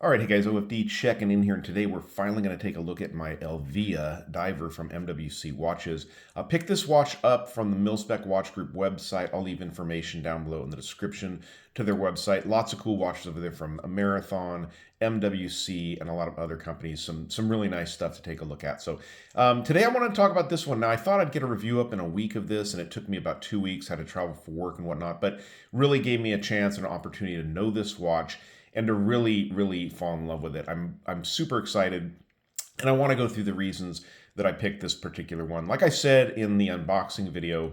All right, hey guys, OFD checking in here, and today we're finally going to take a look at my Elvia diver from MWC watches. Pick this watch up from the Milspec Watch Group website. I'll leave information down below in the description to their website. Lots of cool watches over there from Marathon, MWC, and a lot of other companies. Some really nice stuff to take a look at. So today I want to talk about this one. Now, I thought I'd get a review up in a week of this, and it took me about 2 weeks. Had to travel for work and whatnot, but really gave me a chance and an opportunity to know this watch and to really fall in love with it. I'm super excited, and I want to go through the reasons that I picked this particular one. Like I said in the unboxing video,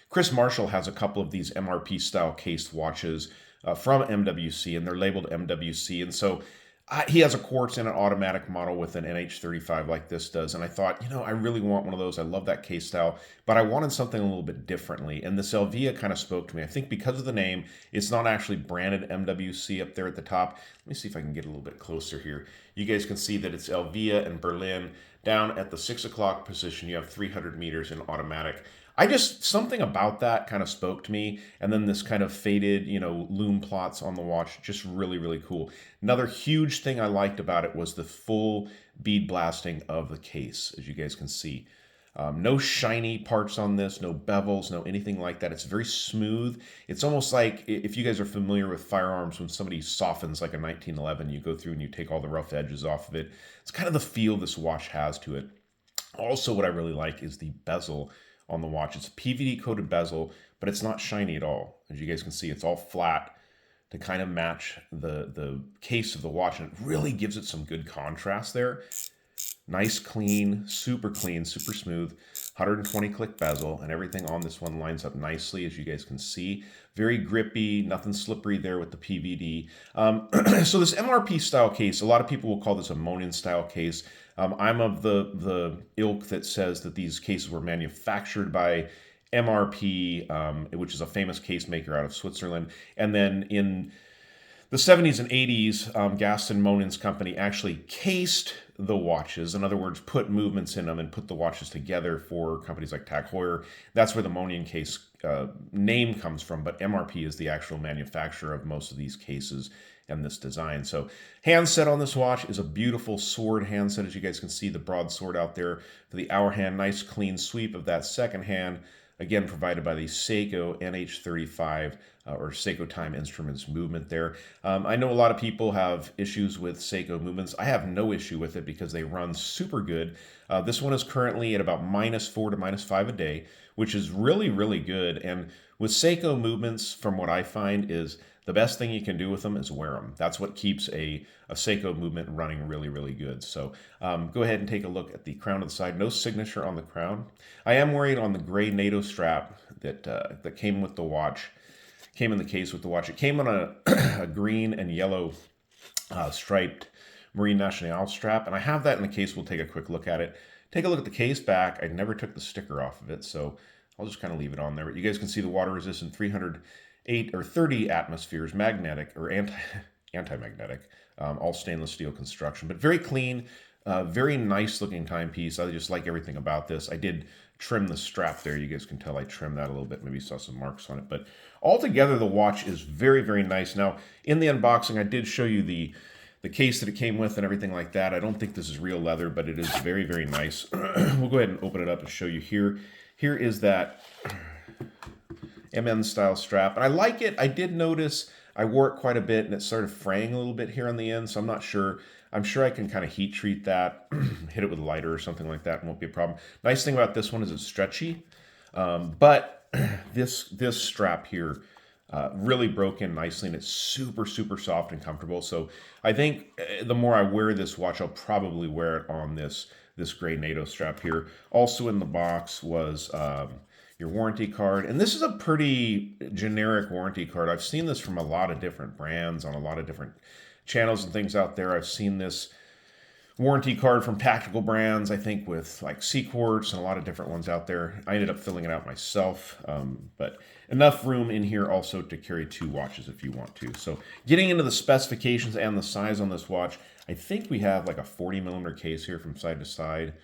Chris Marshall has a couple of these MRP style cased watches from MWC, and they're labeled MWC, and so he has a quartz and an automatic model with an NH35 like this does. And I thought, I really want one of those. I love that case style, but I wanted something a little bit differently. And this Elvia kind of spoke to me. I think because of the name, it's not actually branded MWC up there at the top. Let me see if I can get a little bit closer here. You guys can see that it's Elvia and Berlin. Down at the 6 o'clock position, you have 300 meters in automatic. Something about that kind of spoke to me. And then this kind of faded, loom plots on the watch, just really cool. Another huge thing I liked about it was the full bead blasting of the case, as you guys can see. No shiny parts on this, no bevels, no anything like that. It's very smooth. It's almost like if you guys are familiar with firearms, when somebody softens like a 1911, you go through and you take all the rough edges off of it. It's kind of the feel this watch has to it. Also, what I really like is the bezel on the watch. It's a PVD coated bezel, but it's not shiny at all. As you guys can see, it's all flat to kind of match the case of the watch, and it really gives it some good contrast there. Nice, clean, super smooth, 120 click bezel, and everything on this one lines up nicely, as you guys can see. Very grippy, nothing slippery there with the PVD. So this MRP style case, a lot of people will call this a Monin style case. I'm of the ilk that says that these cases were manufactured by MRP, which is a famous case maker out of Switzerland. And then in the 70s and 80s, Gaston Monin's company actually cased the watches. In other words, put movements in them and put the watches together for companies like Tag Heuer. That's where the Monin case name comes from, but MRP is the actual manufacturer of most of these cases and this design. So handset on this watch is a beautiful sword handset. As you guys can see, the broadsword out there for the hour hand, nice clean sweep of that second hand, again provided by the Seiko NH35 or Seiko Time Instruments movement there. I know a lot of people have issues with Seiko movements. I have no issue with it because they run super good. This one is currently at about -4 to -5 a day, which is really good. And with Seiko movements, from what I find, is the best thing you can do with them is wear them. That's what keeps a Seiko movement running really good. So go ahead and take a look at the crown of the side. No signature on the crown. I am wearing on the gray NATO strap that came with the watch. Came in the case with the watch. It came on a green and yellow striped Marine Nationale strap, and I have that in the case. We'll take a quick look at it. Take a look at the case back. I never took the sticker off of it, so I'll just kind of leave it on there. But you guys can see the water resistant 308 or 30 atmospheres, magnetic or anti-magnetic, all stainless steel construction, but very clean, very nice looking timepiece. I just like everything about this. I did trim the strap there. You guys can tell I trimmed that a little bit. Maybe you saw some marks on it, but altogether the watch is very nice. Now, in the unboxing, I did show you the case that it came with and everything like that. I don't think this is real leather, but it is very nice. We'll go ahead and open it up and show you here. Here is that MN style strap, and I like it. I did notice I wore it quite a bit, and it started fraying a little bit here on the end, so I'm not sure. I'm sure I can kind of heat treat that, hit it with a lighter or something like that, won't be a problem. Nice thing about this one is it's stretchy, but this strap here really broke in nicely, and it's super soft and comfortable. So I think the more I wear this watch, I'll probably wear it on this gray NATO strap here. Also in the box was your warranty card, and this is a pretty generic warranty card. I've seen this from a lot of different brands on a lot of different channels and things out there. I've seen this warranty card from tactical brands, I think with like Seaquartz and a lot of different ones out there. I ended up filling it out myself, but enough room in here also to carry 2 watches if you want to. So getting into the specifications and the size on this watch, I think we have like a 40mm case here from side to side.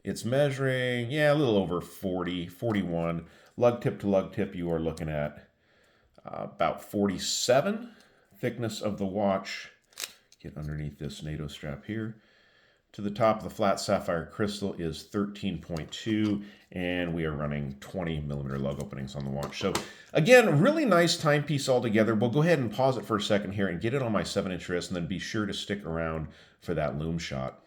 It's measuring, a little over 40, 41. Lug tip to lug tip, you are looking at about 47. Thickness of the watch, get underneath this NATO strap here. To the top of the flat sapphire crystal is 13.2, and we are running 20 millimeter lug openings on the watch. So again, really nice timepiece altogether. We'll go ahead and pause it for a second here and get it on my 7-inch wrist, and then be sure to stick around for that lume shot.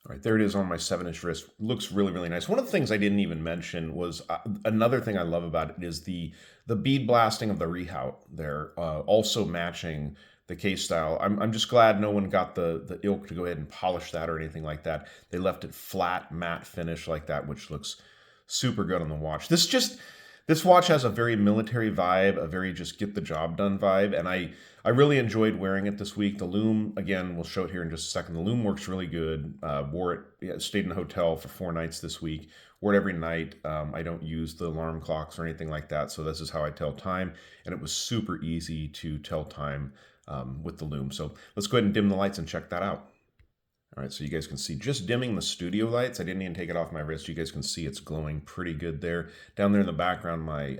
All right, there it is on my 7-inch wrist. Looks really, really nice. One of the things I didn't even mention was another thing I love about it is the bead blasting of the rehout there, also matching the case style. I'm just glad no one got the ilk to go ahead and polish that or anything like that. They left it flat, matte finish like that, which looks super good on the watch. This watch has a very military vibe, a very just get the job done vibe, and I really enjoyed wearing it this week. The lume, again, we'll show it here in just a second. The lume works really good. Wore it, yeah, stayed in a hotel for 4 nights this week. Wore it every night. I don't use the alarm clocks or anything like that, so this is how I tell time, and it was super easy to tell time with the lume. So let's go ahead and dim the lights and check that out. All right, so you guys can see just dimming the studio lights. I didn't even take it off my wrist. You guys can see it's glowing pretty good there. Down there in the background, my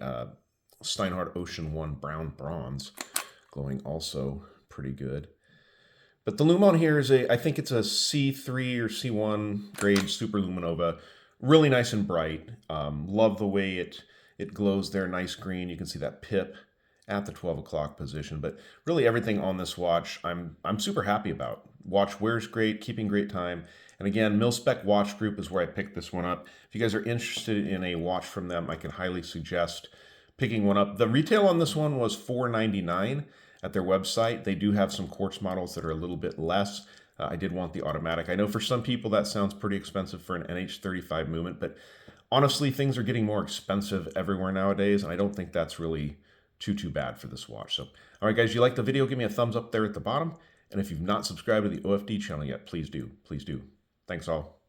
Steinhardt Ocean 1 brown bronze glowing also pretty good. But the lume on here is I think it's a C3 or C1 grade superluminova. Really nice and bright. Love the way it glows there, nice green. You can see that pip at the 12 o'clock position, but really everything on this watch I'm super happy about. Watch wears great, keeping great time. And again, Mil-Spec Watch Group is where I picked this one up. If you guys are interested in a watch from them, I can highly suggest picking one up. The retail on this one was $4.99 at their website. They do have some quartz models that are a little bit less. I did want the automatic. I know for some people that sounds pretty expensive for an NH35 movement, but honestly, things are getting more expensive everywhere nowadays, and I don't think that's really too bad for this watch. So, all right, guys, you like the video, give me a thumbs up there at the bottom. And if you've not subscribed to the OFD channel yet, please do. Please do. Thanks all.